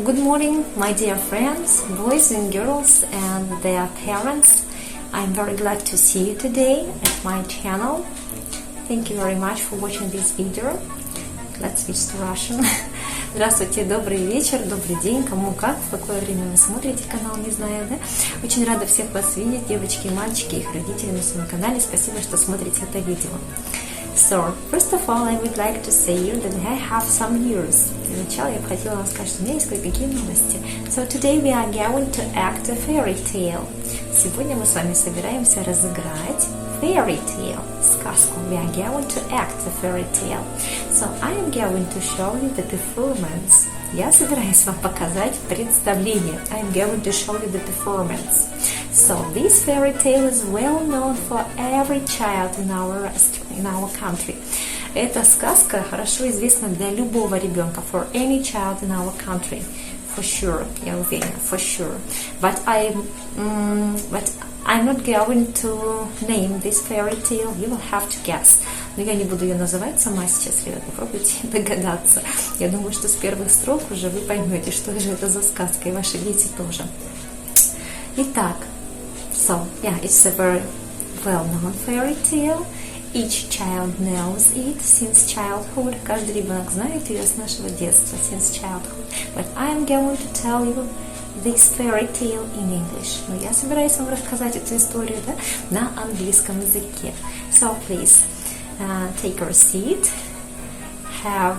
Good morning, my dear friends, boys and girls and their parents. I'm very glad to see you today at my channel. Thank you very much for watching this video. Let's switch to Russian. Здравствуйте, добрый вечер, добрый день, кому как, в какое время вы смотрите канал, не знаю, да? Очень рада всех вас видеть, девочки и мальчики, их родители на своем канале. Спасибо, что смотрите это видео. So, first of all, I would like to say you that I have some news. Для начала я бы хотела вам сказать, что у меня есть кое-какие новости. So, today we are going to act a fairy tale. Сегодня мы с вами собираемся разыграть fairy tale, сказку. We are going to act a fairy tale. So, I am going to show you the performance. Я собираюсь вам показать представление. I am going to show you the performance. So, this fairy tale is well known for every child in our country. Эта сказка хорошо известна для любого ребенка. For any child in our country. For sure. Я уверена. For sure. But I'm not going to name this fairy tale. You will have to guess. Но я не буду ее называть сама сейчас, ребята. Попробуйте догадаться. Я думаю, что с первых строк уже вы поймете, что же это за сказка, и ваши дети тоже. Итак, so, yeah, it's a very well-known fairy tale. Each child knows it since childhood. Каждый ребенок знает ее с нашего детства, since childhood. But I am going to tell you this fairy tale in English. Но я собираюсь вам рассказать эту историю, да, на английском языке. So please take your seat, have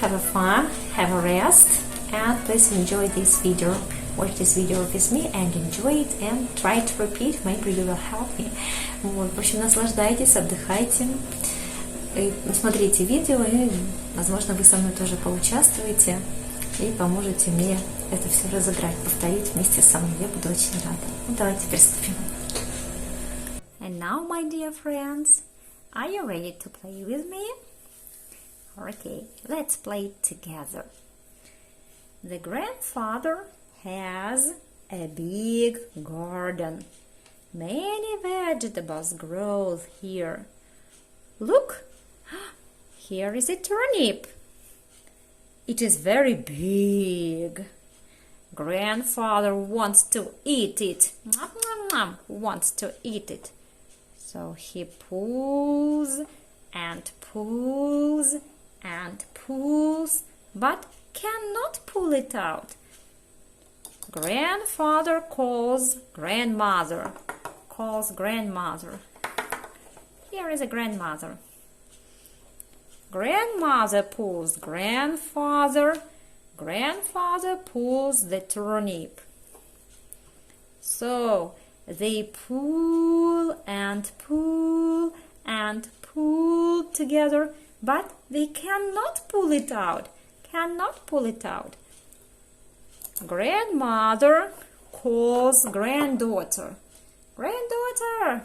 a fun, have a rest, and please enjoy this video. Watch this video with me and enjoy it and try to repeat, maybe you will help me. Вот, в общем, наслаждайтесь, отдыхайте, и смотрите видео, и, возможно, вы со мной тоже поучаствуете и поможете мне это все разыграть, повторить вместе со мной. Я буду очень рада. Ну, давайте приступим. And now, my dear friends, are you ready to play with me? Okay, let's play together. The grandfather has a big garden. Many vegetables grow here. Look, here is a turnip. It is very big. Grandfather wants to eat it. Wants to eat it. So he pulls and pulls and pulls, but cannot pull it out. Grandfather calls grandmother. Calls grandmother. Here is a grandmother. Grandmother pulls grandfather. Grandfather pulls the turnip. So they pull and pull and pull together, but they cannot pull it out. Cannot pull it out. Grandmother calls granddaughter. Granddaughter.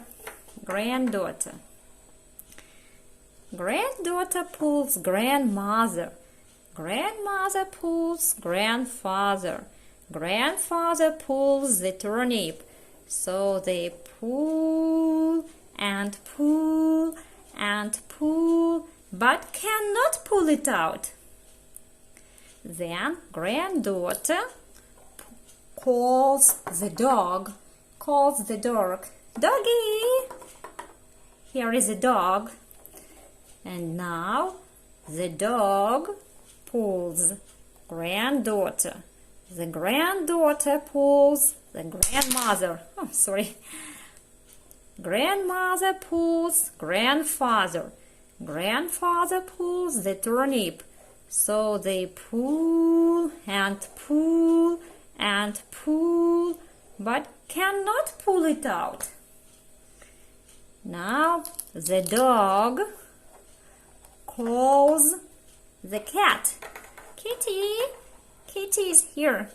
Granddaughter. Granddaughter pulls grandmother. Grandmother pulls grandfather. Grandfather pulls the turnip. So they pull and pull and pull, but cannot pull it out. Then granddaughter calls the dog. Calls the dog. Doggy! Here is a dog. And now the dog pulls granddaughter. The granddaughter pulls the grandmother. Oh, sorry. Grandmother pulls grandfather. Grandfather pulls the turnip. So they pull and pull and pull, but cannot pull it out. Now the dog calls the cat. Kitty, Kitty is here.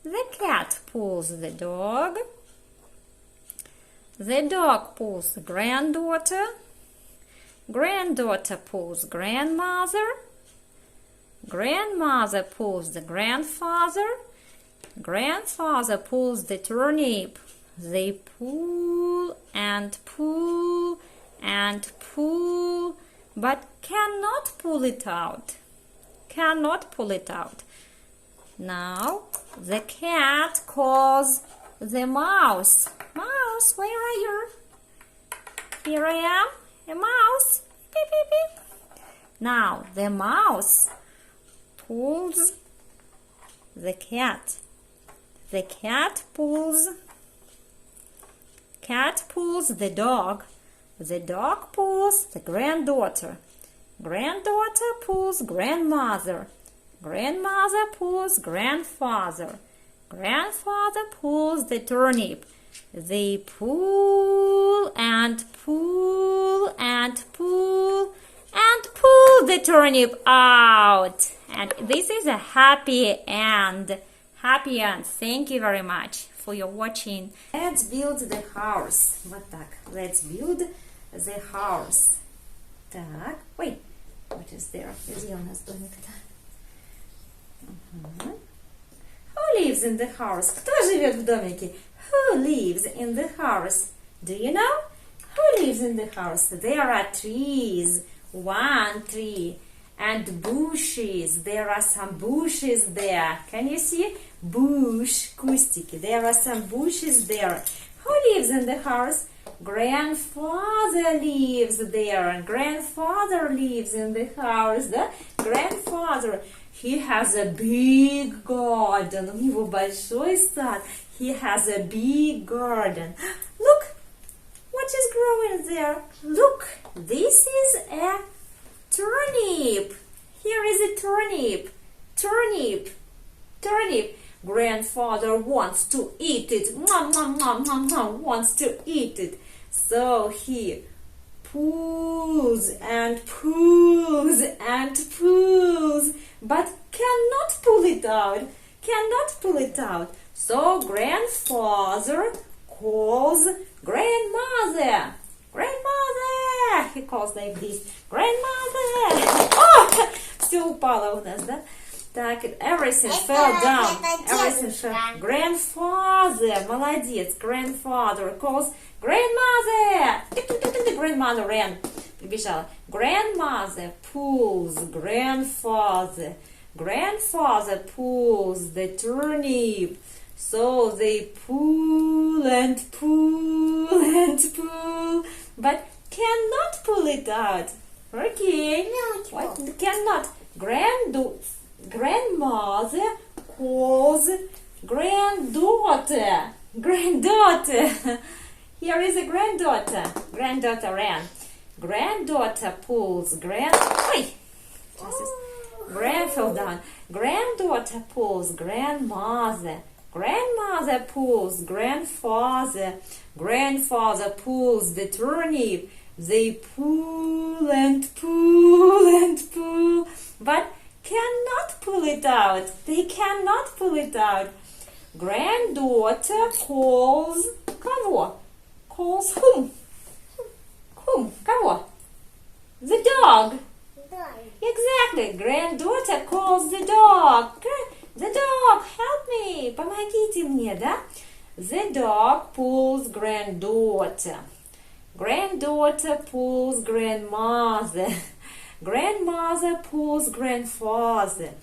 The cat pulls the dog. The dog pulls the granddaughter. Granddaughter pulls grandmother. Grandmother pulls the grandfather. Grandfather pulls the turnip. They pull and pull and pull, but cannot pull it out. cannot pull it out. Now the cat calls the mouse. Mouse, where are you? Here I am, a mouse. Beep, beep, beep. Now the mouse pulls the cat. The cat pulls the dog. The dog pulls the granddaughter. Granddaughter pulls grandmother. Grandmother pulls grandfather. Grandfather pulls the turnip. They pull and pull and pull and pull the turnip out. And this is a happy end. Happy end. Thank you very much for your watching. Let's build the house. Вот так. Let's build the house. Так. Ой. What is there? Где у нас домик-то? Who lives in the house? Кто живет в домике? Who lives in the house? Do you know? Who lives in the house? There are trees. One tree. And bushes. There are some bushes there. Can you see? Bush, кустики. There are some bushes there. Who lives in the house? Grandfather lives there. Grandfather lives in the house. The grandfather. He has a big garden. У него большой сад. He has a big garden. Look, what is growing there? Look, this is a turnip. Here is a turnip. Turnip. Turnip. Grandfather wants to eat it. Nom, nom, nom, nom, nom, wants to eat it. So he pulls and pulls and pulls, but cannot pull it out. Cannot pull it out. So grandfather calls grandmother. Grandmother! He calls like this. Grandmother! Oh! Все упало у нас, да? Так, everything fell down. Everything fell. Grandfather, молодец. Grandfather calls grandmother. Grandmother ran. Прибежала. Grandmother pulls grandfather. Grandfather pulls the turnip. So they pull and pull and pull, but cannot pull it out. Okay. What? Cannot. Grandmother calls granddaughter. Granddaughter. Here is a granddaughter. Granddaughter ran. Granddaughter pulls grand fell down. Granddaughter pulls grandmother. Grandmother pulls grandfather. Grandfather pulls the turnip. They pull and pull and pull, but cannot pull it out. They cannot pull it out. Granddaughter calls кого? Calls whom? Whom? Кого? The dog. Exactly. Granddaughter calls the dog. The dog, help me. Помогите мне, да? The dog pulls granddaughter. Granddaughter pulls grandmother. Grandmother pulls grandfather.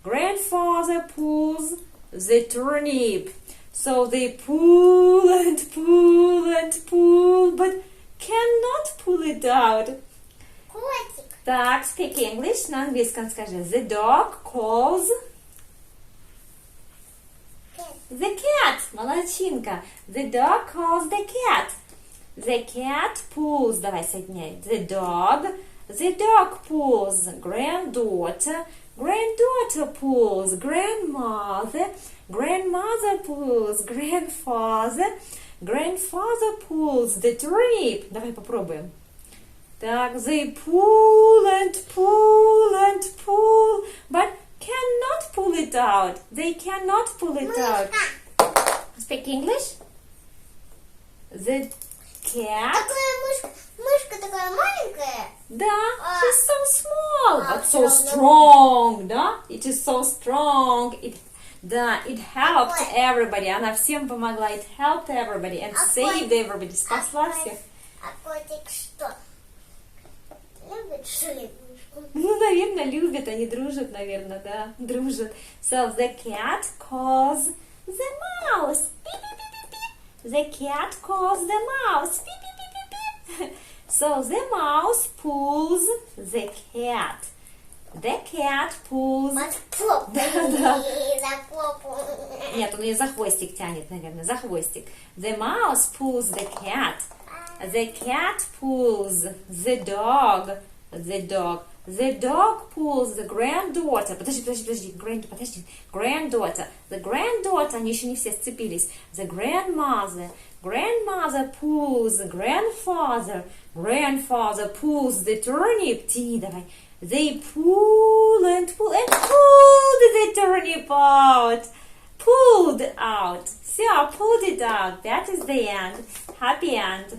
Grandfather pulls the turnip. So they pull and pull and pull, but cannot pull it out. Так, speak English. На английском скажи. The dog calls the cat. Молодчинка. The dog calls the cat. The cat pulls. Давай соединяй. The dog pulls granddaughter. Granddaughter pulls grandmother. Grandmother pulls grandfather. Grandfather pulls the turnip. Давай попробуем. Так, they pull and pull and pull, but cannot pull it out. They cannot pull it out. Speak English. The cat. Мышка такая маленькая. Да, she's so small, but so strong, да? It is so strong. It helped everybody. Она всем помогла. It helped everybody and saved everybody. Спасла всех. А котик что? Любит что ли мышку? Ну, наверное, любят, они дружат, наверное, да, дружат. So, the cat calls the mouse. The cat calls the mouse. So, the mouse pulls the cat. The cat pulls... Да. Нет, он ее за хвостик тянет, наверное, за хвостик. The mouse pulls the cat. The cat pulls the dog. The dog. The dog pulls the granddaughter. Подожди. Granddaughter. The granddaughter, они еще не все сцепились. The grandmother. Grandmother pulls the grandfather. Grandfather pulls the turnip. Тяни давай. They pull and pulled the turnip out. Pulled out. Все, pulled it out. That is the end. Happy end.